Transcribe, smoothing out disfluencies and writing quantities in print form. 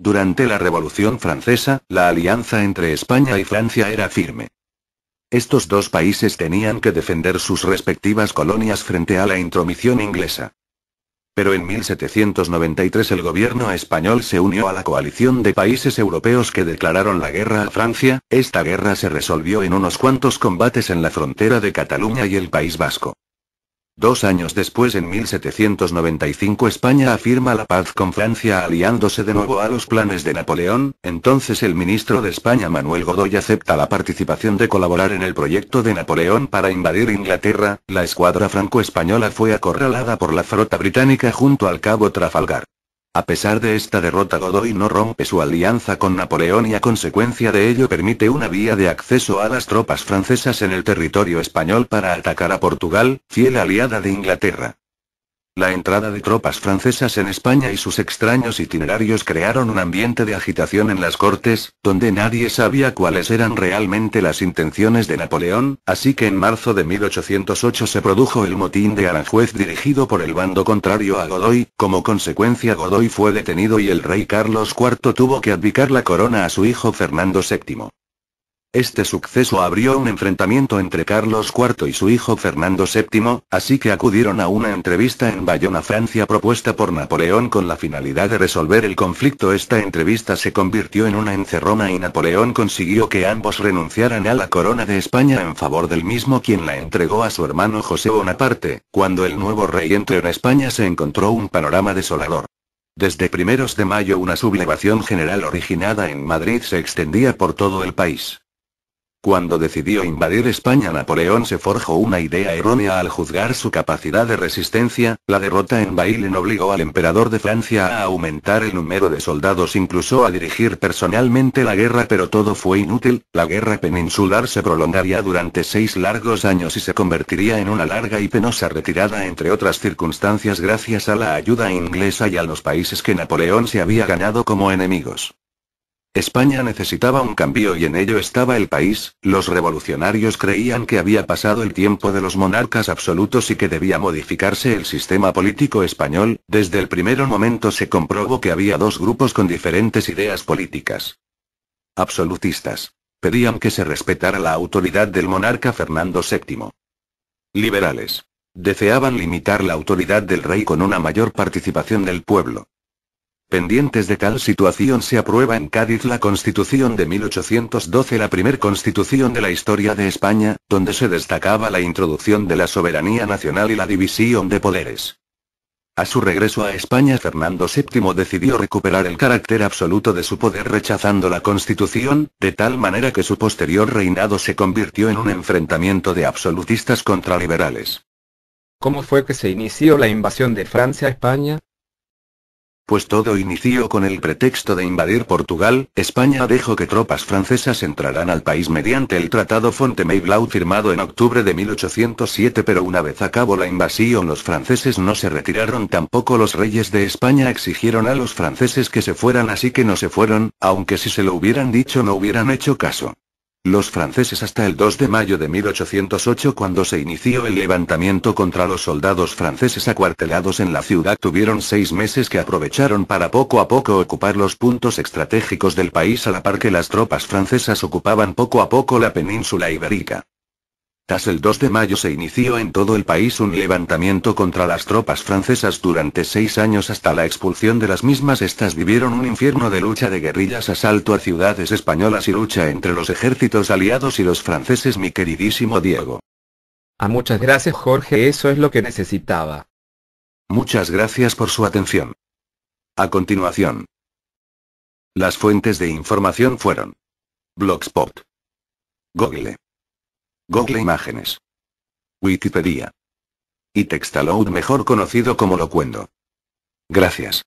Durante la Revolución Francesa, la alianza entre España y Francia era firme. Estos dos países tenían que defender sus respectivas colonias frente a la intromisión inglesa. Pero en 1793 el gobierno español se unió a la coalición de países europeos que declararon la guerra a Francia. Esta guerra se resolvió en unos cuantos combates en la frontera de Cataluña y el País Vasco. 2 años después, en 1795, España afirma la paz con Francia aliándose de nuevo a los planes de Napoleón. Entonces el ministro de España, Manuel Godoy, acepta la participación de colaborar en el proyecto de Napoleón para invadir Inglaterra. La escuadra franco-española fue acorralada por la flota británica junto al cabo Trafalgar. A pesar de esta derrota, Godoy no rompe su alianza con Napoleón y a consecuencia de ello permite una vía de acceso a las tropas francesas en el territorio español para atacar a Portugal, fiel aliada de Inglaterra. La entrada de tropas francesas en España y sus extraños itinerarios crearon un ambiente de agitación en las Cortes, donde nadie sabía cuáles eran realmente las intenciones de Napoleón, así que en marzo de 1808 se produjo el motín de Aranjuez dirigido por el bando contrario a Godoy. Como consecuencia, Godoy fue detenido y el rey Carlos IV tuvo que abdicar la corona a su hijo Fernando VII. Este suceso abrió un enfrentamiento entre Carlos IV y su hijo Fernando VII, así que acudieron a una entrevista en Bayona, Francia, propuesta por Napoleón con la finalidad de resolver el conflicto. Esta entrevista se convirtió en una encerrona y Napoleón consiguió que ambos renunciaran a la corona de España en favor del mismo, quien la entregó a su hermano José Bonaparte. Cuando el nuevo rey entró en España se encontró un panorama desolador. Desde primeros de mayo una sublevación general originada en Madrid se extendía por todo el país. Cuando decidió invadir España, Napoleón se forjó una idea errónea al juzgar su capacidad de resistencia. La derrota en Bailén obligó al emperador de Francia a aumentar el número de soldados, incluso a dirigir personalmente la guerra, pero todo fue inútil. La guerra peninsular se prolongaría durante 6 largos años y se convertiría en una larga y penosa retirada, entre otras circunstancias, gracias a la ayuda inglesa y a los países que Napoleón se había ganado como enemigos. España necesitaba un cambio y en ello estaba el país. Los revolucionarios creían que había pasado el tiempo de los monarcas absolutos y que debía modificarse el sistema político español. Desde el primer momento se comprobó que había dos grupos con diferentes ideas políticas. Absolutistas. Pedían que se respetara la autoridad del monarca Fernando VII. Liberales. Deseaban limitar la autoridad del rey con una mayor participación del pueblo. Pendientes de tal situación, se aprueba en Cádiz la Constitución de 1812, la primer constitución de la historia de España, donde se destacaba la introducción de la soberanía nacional y la división de poderes. A su regreso a España, Fernando VII decidió recuperar el carácter absoluto de su poder rechazando la Constitución, de tal manera que su posterior reinado se convirtió en un enfrentamiento de absolutistas contra liberales. ¿Cómo fue que se inició la invasión de Francia a España? Pues todo inició con el pretexto de invadir Portugal. España dejó que tropas francesas entraran al país mediante el Tratado Fontainebleau firmado en octubre de 1807, pero una vez a cabo la invasión los franceses no se retiraron. Tampoco los reyes de España exigieron a los franceses que se fueran, así que no se fueron, aunque si se lo hubieran dicho no hubieran hecho caso. Los franceses hasta el 2 de mayo de 1808, cuando se inició el levantamiento contra los soldados franceses acuartelados en la ciudad, tuvieron 6 meses que aprovecharon para poco a poco ocupar los puntos estratégicos del país, a la par que las tropas francesas ocupaban poco a poco la península ibérica. Tras el 2 de mayo se inició en todo el país un levantamiento contra las tropas francesas durante 6 años hasta la expulsión de las mismas. Estas vivieron un infierno de lucha de guerrillas, asalto a ciudades españolas y lucha entre los ejércitos aliados y los franceses, mi queridísimo Diego. Muchas gracias, Jorge, eso es lo que necesitaba. Muchas gracias por su atención. A continuación, las fuentes de información fueron Blogspot, Google Imágenes, Wikipedia y Textaloud, mejor conocido como Locuendo. Gracias.